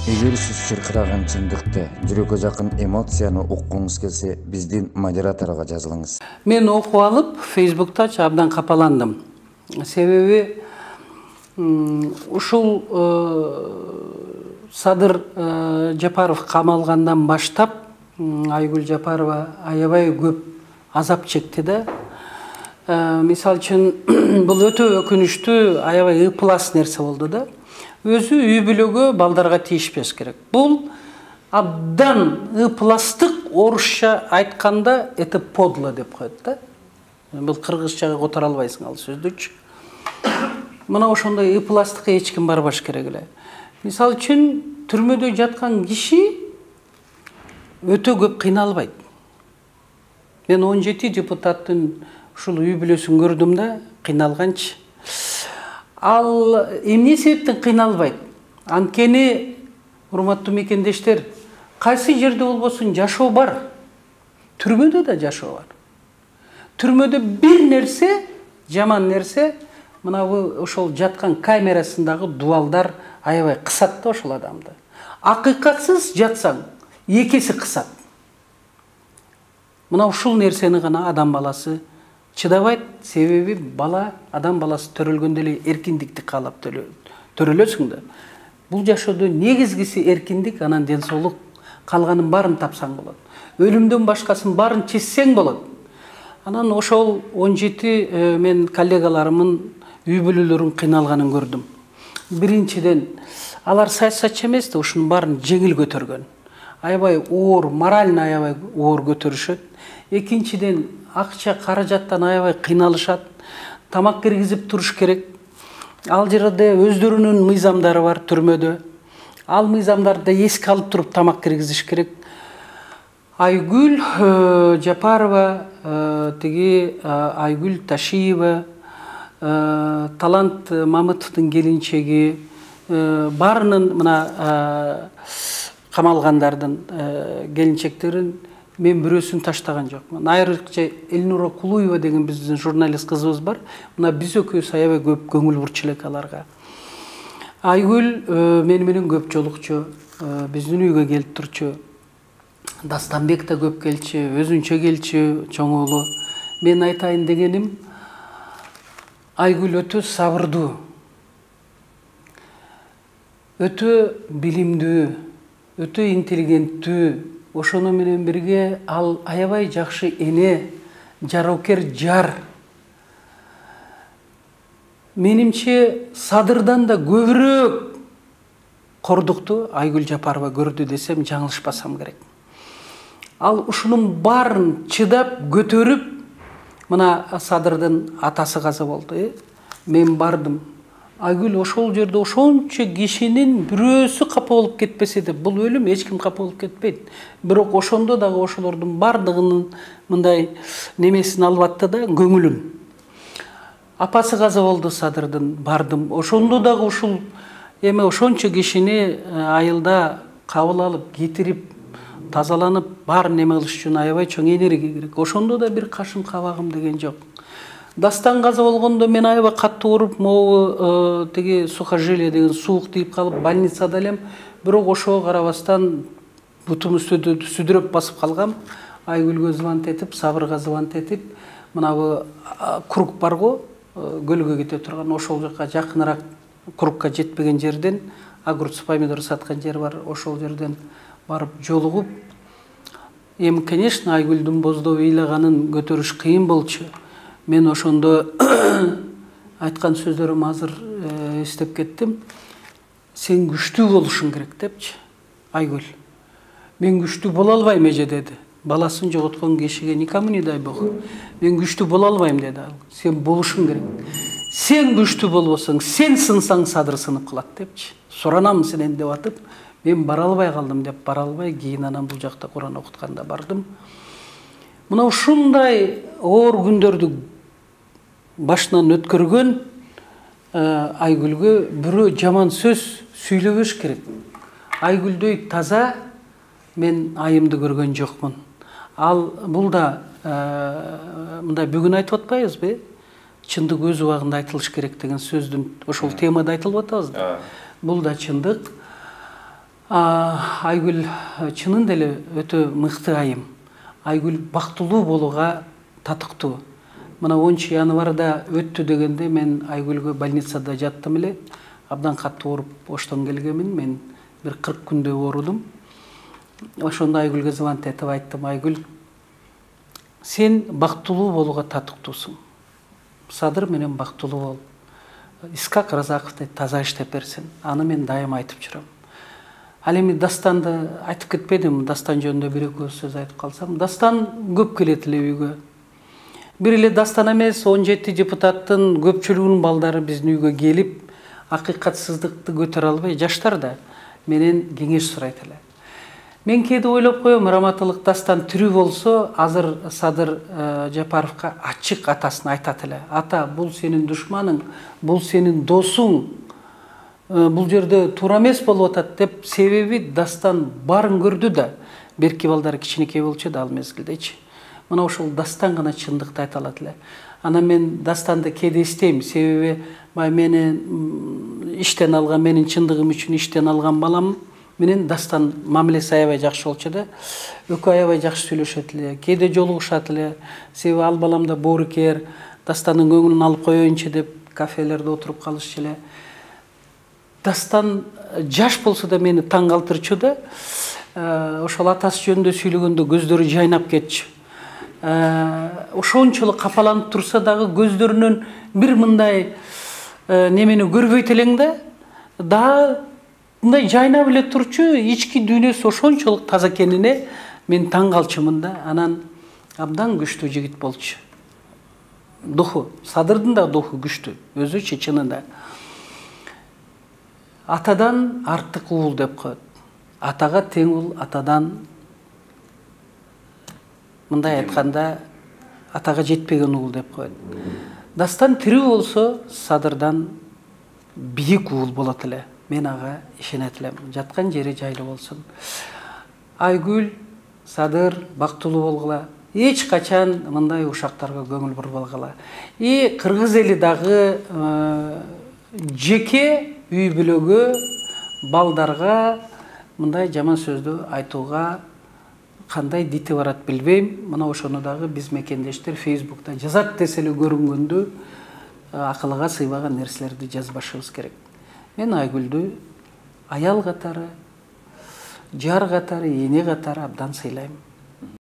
Эгер сиз чыркыраган чындыкты, жүрөккө жакын эмоцияны уккуңуз келсе, биздин модераторго жазылыңыз. Мен окуп алып, Facebook'ta абдан капаландым. Себеби ушул Садыр Жапаров камалгандан баштап, Айгүл Жапарова аябай көп азап чекти да. Мисал үчүн бул өтө өкүнүчтүү, аябай ыплас нерсе болду да. Өзү үй бүлөгө балдарга тийишпеш керек. Бул абдан ыпластык, орусча айтканда это подло деп коет да. Бул кыргызчага которо албайсың ал сөздүчү. Мына ошондой ыпластыкка эч ким барбаш керек эле. Мисал үчүн түрмөдө жаткан киши өтө көп кыйналбайт. Мен 17 депутаттын ушул үй бүлөсүн көрдүм да, кыйналганчы. Ал эмне себептен кыйналбайт? Анткени, урматтуу мекендештер, кайсы жерде болбосун жашоо бар. Түрмөдө да жашоо бар. Түрмөдө бир нерсе, жаман нерсе, мына ошол жаткан камерасындагы дуалдар аябай кысат да ошол адамды. Акыйкатсыз жатсаң, экеси кысат. Мына ушул нерсени гана адам баласы чыдабайт, себеби бала, адам баласы төрөлгөндө эле эркиндикти каалап төрөлөсүң да. Бул жашоодо негизгиси эркиндик, анан ден соолук, калганын баарын тапсаң болот. Өлүмдөн башкасын баарын чечсең болот. Анан ошол 17 мен коллегаларымын үй бүлөлөрүн кыйналганын көрдүм. Биринчиден, алар саясатчы эмес да, ушунун баарын жеңил көтөргөн. Аябай оор, морально аябай оор көтөрүшөт. Экинчиден, акча каражаттан аябай кыйналышат. Тамак киргизип туруш керек. Ал жерде өздөрүнүн мыйзамдары бар түрмөдө. Ал мыйзамдарды эске алып туруп тамак киргизиш керек. Айгүл Жапарова, Айгүл Ташиева, Талант Мамытовдун келинчеги, баарынын мына камалгандардын келинчектерин мен бирөөсүн таштаган жокмун. Айрыкча Элнура Кулуева деген биздин журналист кызыбыз бар. Мына биз экөөбүз аябай көп көңүл бурчу элек аларга. Айгүл мени менен көп жолукчу, биздин үйгө келип турчу. Дастанбек да көп келчү, өзүнчө келчү, чоң уулу. Мен айтайын дегеним, Айгүл өтө сабырдуу, өтө билимдүү, өтө интеллигенттүү. Ошону менен бирге ал аябай жакшы эне, жароокер жар. Менимче Садырдан да көбүрөөк кордукту Айгүл Жапарова көрдү десем жаңылышпасам керек. Ал ушунун баарын чыдап, көтөрүп, мына Садырдын атасы каза болду. Мен бардым. Айгүл ошол жерде ошончо кишинин бирөөсү капа болуп кетпесе де, бул өлүм эч ким капа болуп кетпейт. Бирок ошондо дагы ошолордун бардыгынын мындай немесин албатты да, көңүлүн. Апасы каза болду Садырдын, бардым. Ошондо дагы ушул эме ошончо кишини айылда кабыл алып, кетирип, тазаланып, бар неме кылыш үчүн аябай чоң энергия керек. Ошондо да бир кашым кабагым деген жок. Дастан каза болгондо мен аябай катты ооруп, могу сухожилие деген суук тийип калып, больницада элем. Бирок ошого карабастан бутум сүдүрөп басып калгам. Айгүлгө звонок этип, Сабырга звонок этип, мына круг барго, көлгө кете турган, ошол жакка жакыныраак кругка жетпеген жерден, огурец, помидор саткан жер бар, ошол жерден барып жолугуп. Эми, конечно, Айгүлдүн боздоп ыйлаганын көтөрүш кыйын болчу. Мен ошондо айткан сөздөрүм азыр эстеп кеттим. Сен күчтүү болушуң керек депчи, Айгүл. Мен күчтүү боло албайм эже деди. Баласын жоготкон кишиге никому не дай бог. Мен күчтүү боло албайм деди ал. Сен болушуң керек. Сен күчтүү болбосоң, сен сынсаң Садыр сынып калат депчи. Суранам сенен деп атып, мен бара албай калдым деп, бара албай, кийин анан бул жакта Куран окутканда бардым. Мына ушундай оор күндөрдү башынан өткөргөн Айгүлгө бирөө жаман сөз сүйлөбөш керек. Айгүлдөй таза мен айымды көргөн жокмун. Ал бул да мындай бүгүн айтып атпайбызбы? Чындык өз убагында айтылыш керек деген сөздүн ошол темада айтылып атабыз да. Бул да чындык. Айгүл чынын деле өтө мыкты айым. Айгүл бактылуу болууга татыктуу. Мына 10 январда өттү дегенде мен Айгүлгө больницада жаттым эле. Абдан катуу ооруп оштон келгенмин. Мен бир 40 күндөй оорудум. Ошондо Айгүлгө звонок этип айттым: Айгүл, сен бактылуу болууга татыктуусуң. Садыр менен бактылуу бол. Искак Разаковдой таза иштеп берсин. Аны мен дайыма айтып жүрөм. Ал эми Дастанды айтып кетпедим. Дастан жөнүндө бир-эки сөз айтып калсам, Дастан көп келет эле үйгө. Бир эле Дастан эмес, 17 депутаттын көпчүлүгүнүн балдары биздин үйгө келип, акыйкатсыздыкты көтөрө албай, жаштар да менен кеңеш сурайт эле. Мен кээде ойлоп коем, Раматылык Дастан тирүү болсо, азыр Садыр Жапаровго ачык атасын айтат эле. Ата, бул сенин душманың, бул сенин досуң. Бул жерде туура эмес болуп атат деп, себеби Дастан барын көрдү да, берки балдары кичинекей болчу да ал мезгилдечи. Мына ошол Дастан гана чындыкты айта алат эле. Анан мен Дастанды кээде эстейм, себеби мени иштен алган, менин чындыгым үчүн иштен алган балам менен Дастан мамилеси аябай жакшы болчу да. Экөө аябай жакшы сүйлөшөт эле, кээде жолугушат эле. Себеби ал балам да боорукер, Дастандын көңүлүн алып коеюнчу деп кафелерде отуруп калышчу эле. Дастан жаш болсо да мени таң калтырчу да. Ошол атасы жөнүндө сүйлөгөндө көздөрү жайнап кетчү. Ошончолук капаланып турса дагы көздөрүнөн бир мындай немени көрбөйт элең да мындай жайнап эле турчу, ички дүйнөсү ошончолук таза экенине мен таң калчумун да. Анан абдан күчтүү жигит болчу. Духу, Садырдын да духу күчтүү, өзүчө чынында. Атадан артык уул деп коет. Атага тең уул атадан, мындай айтканда, атага жетпеген уул деп коет. Дастан тирүү болсо, Садырдан бийик уул болот эле. Мен ага ишенет элем. Жаткан жери жайлуу болсун. Айгүл, Садыр бактылуу болгула. Эч качан мындай ушактарга көңүл бурбагыла. Кыргыз эли дагы жеке үй бүлөгө, балдарга мындай жаман сөздү айтууга кандай дити барат билбейм. Мына ошону дагы биз мекендештер Фейсбукта жазат десе эле көрүнгөндө акылга сыйбаган нерселерди жазбашыбыз керек. Мен Айгүлдү аял катары, жар катары, эне катары абдан сыйлайм.